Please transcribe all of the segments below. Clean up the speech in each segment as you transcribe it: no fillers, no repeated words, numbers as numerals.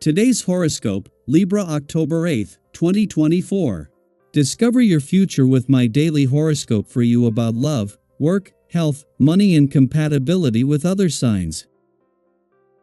Today's horoscope, Libra October 8, 2024. Discover your future with my daily horoscope for you about love, work, health, money and compatibility with other signs.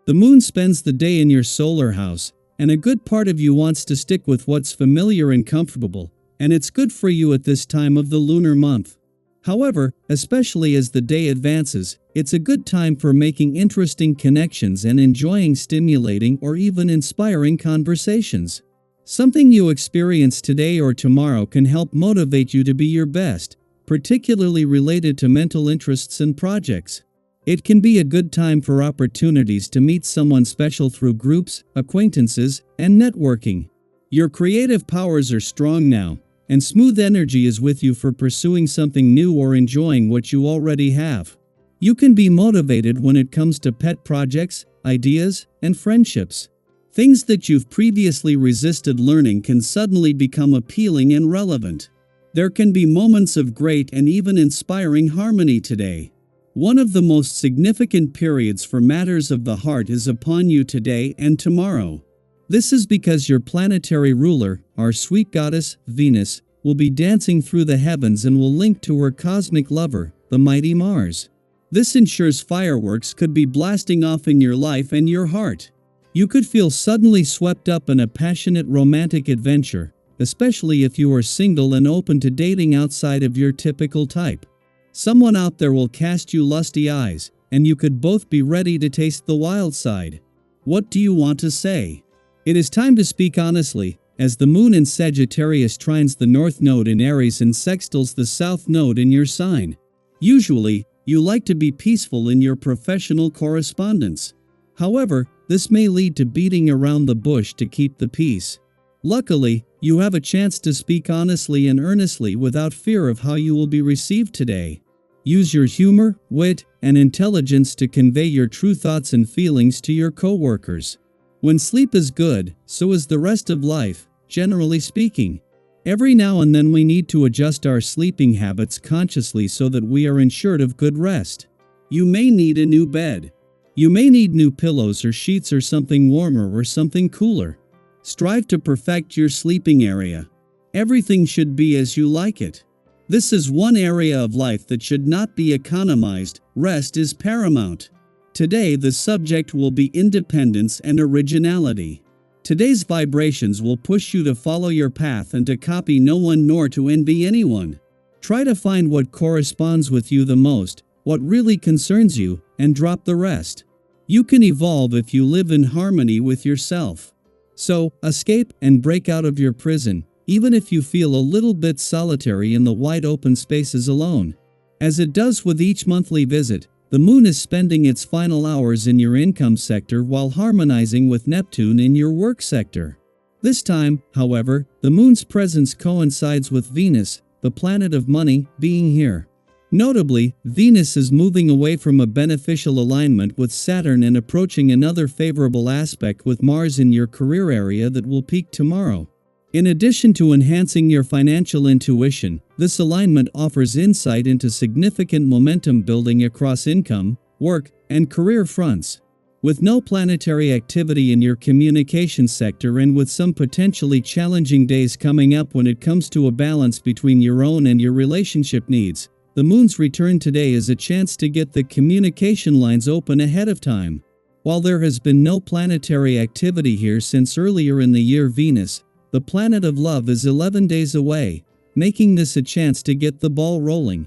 The moon spends the day in your solar house, and a good part of you wants to stick with what's familiar and comfortable, and it's good for you at this time of the lunar month. However, especially as the day advances, it's a good time for making interesting connections and enjoying stimulating or even inspiring conversations. Something you experience today or tomorrow can help motivate you to be your best, particularly related to mental interests and projects. It can be a good time for opportunities to meet someone special through groups, acquaintances, and networking. Your creative powers are strong now, and smooth energy is with you for pursuing something new or enjoying what you already have. You can be motivated when it comes to pet projects, ideas, and friendships. Things that you've previously resisted learning can suddenly become appealing and relevant. There can be moments of great and even inspiring harmony today. One of the most significant periods for matters of the heart is upon you today and tomorrow. This is because your planetary ruler, our sweet goddess, Venus, will be dancing through the heavens and will link to her cosmic lover, the mighty Mars. This ensures fireworks could be blasting off in your life and your heart. You could feel suddenly swept up in a passionate romantic adventure, especially if you are single and open to dating outside of your typical type. Someone out there will cast you lusty eyes, and you could both be ready to taste the wild side. What do you want to say? It is time to speak honestly, as the moon in Sagittarius trines the north node in Aries and sextiles the south node in your sign. Usually, you like to be peaceful in your professional correspondence. However, this may lead to beating around the bush to keep the peace. Luckily, you have a chance to speak honestly and earnestly without fear of how you will be received today. Use your humor, wit, and intelligence to convey your true thoughts and feelings to your coworkers. When sleep is good, so is the rest of life, generally speaking. Every now and then we need to adjust our sleeping habits consciously so that we are ensured of good rest. You may need a new bed. You may need new pillows or sheets or something warmer or something cooler. Strive to perfect your sleeping area. Everything should be as you like it. This is one area of life that should not be economized. Rest is paramount. Today the subject will be independence and originality. Today's vibrations will push you to follow your path and to copy no one nor to envy anyone. Try to find what corresponds with you the most, what really concerns you, and drop the rest. You can evolve if you live in harmony with yourself. So, escape and break out of your prison, even if you feel a little bit solitary in the wide open spaces alone. As it does with each monthly visit, the moon is spending its final hours in your income sector while harmonizing with Neptune in your work sector. This time, however, the moon's presence coincides with Venus, the planet of money, being here. Notably, Venus is moving away from a beneficial alignment with Saturn and approaching another favorable aspect with Mars in your career area that will peak tomorrow. In addition to enhancing your financial intuition, this alignment offers insight into significant momentum building across income, work, and career fronts. With no planetary activity in your communication sector and with some potentially challenging days coming up when it comes to a balance between your own and your relationship needs, the moon's return today is a chance to get the communication lines open ahead of time. While there has been no planetary activity here since earlier in the year, Venus, the planet of love, is 11 days away, making this a chance to get the ball rolling.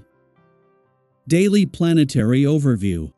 Daily Planetary Overview.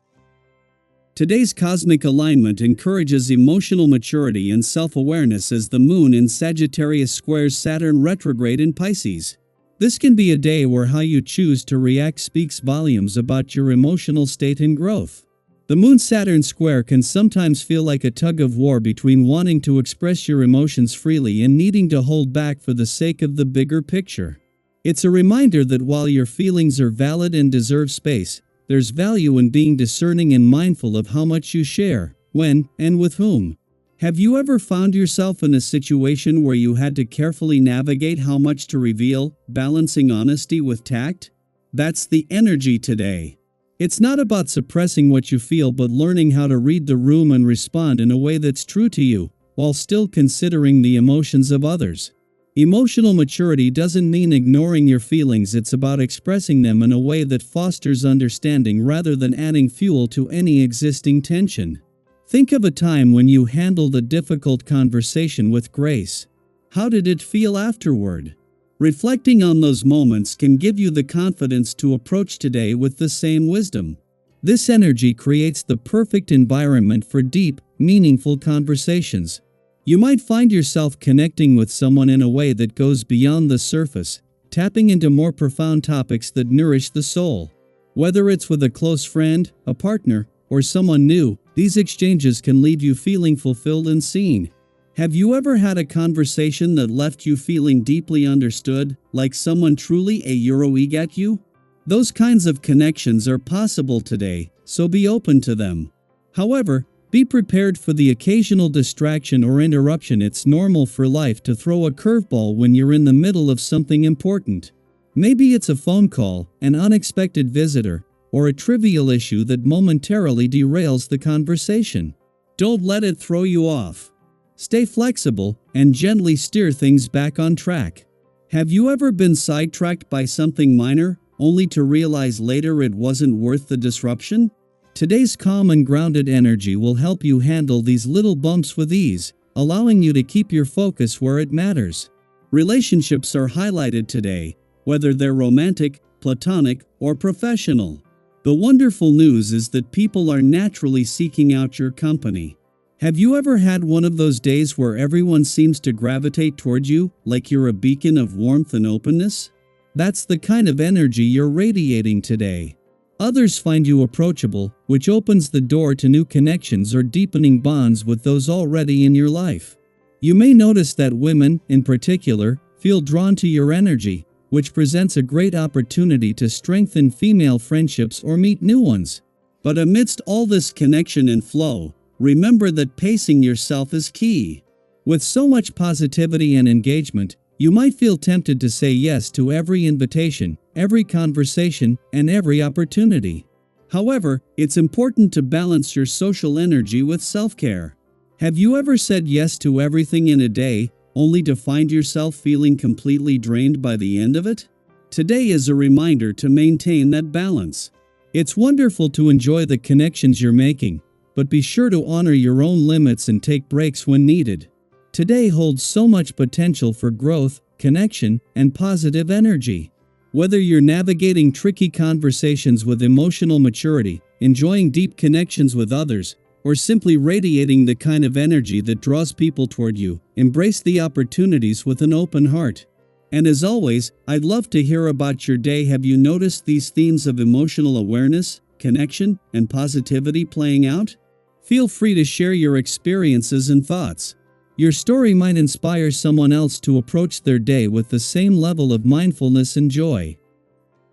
Today's cosmic alignment encourages emotional maturity and self-awareness as the moon in Sagittarius squares Saturn retrograde in Pisces. This can be a day where how you choose to react speaks volumes about your emotional state and growth. The Moon-Saturn square can sometimes feel like a tug-of-war between wanting to express your emotions freely and needing to hold back for the sake of the bigger picture. It's a reminder that while your feelings are valid and deserve space, there's value in being discerning and mindful of how much you share, when, and with whom. Have you ever found yourself in a situation where you had to carefully navigate how much to reveal, balancing honesty with tact? That's the energy today. It's not about suppressing what you feel but learning how to read the room and respond in a way that's true to you, while still considering the emotions of others. Emotional maturity doesn't mean ignoring your feelings, it's about expressing them in a way that fosters understanding rather than adding fuel to any existing tension. Think of a time when you handled a difficult conversation with grace. How did it feel afterward? Reflecting on those moments can give you the confidence to approach today with the same wisdom. This energy creates the perfect environment for deep, meaningful conversations. You might find yourself connecting with someone in a way that goes beyond the surface, tapping into more profound topics that nourish the soul. Whether it's with a close friend, a partner, or someone new, these exchanges can leave you feeling fulfilled and seen. Have you ever had a conversation that left you feeling deeply understood, like someone truly got you? Those kinds of connections are possible today, so be open to them. However, be prepared for the occasional distraction or interruption. It's normal for life to throw a curveball when you're in the middle of something important. Maybe it's a phone call, an unexpected visitor, or a trivial issue that momentarily derails the conversation. Don't let it throw you off. Stay flexible and gently steer things back on track. Have you ever been sidetracked by something minor, only to realize later it wasn't worth the disruption? Today's calm and grounded energy will help you handle these little bumps with ease, allowing you to keep your focus where it matters. Relationships are highlighted today, whether they're romantic, platonic, or professional. The wonderful news is that people are naturally seeking out your company. Have you ever had one of those days where everyone seems to gravitate toward you, like you're a beacon of warmth and openness? That's the kind of energy you're radiating today. Others find you approachable, which opens the door to new connections or deepening bonds with those already in your life. You may notice that women, in particular, feel drawn to your energy, which presents a great opportunity to strengthen female friendships or meet new ones. But amidst all this connection and flow, remember that pacing yourself is key. With so much positivity and engagement, you might feel tempted to say yes to every invitation, every conversation, and every opportunity. However, it's important to balance your social energy with self-care. Have you ever said yes to everything in a day, only to find yourself feeling completely drained by the end of it? Today is a reminder to maintain that balance. It's wonderful to enjoy the connections you're making, but be sure to honor your own limits and take breaks when needed. Today holds so much potential for growth, connection, and positive energy. Whether you're navigating tricky conversations with emotional maturity, enjoying deep connections with others, or simply radiating the kind of energy that draws people toward you, embrace the opportunities with an open heart. And as always, I'd love to hear about your day. Have you noticed these themes of emotional awareness, connection, and positivity playing out? Feel free to share your experiences and thoughts. Your story might inspire someone else to approach their day with the same level of mindfulness and joy.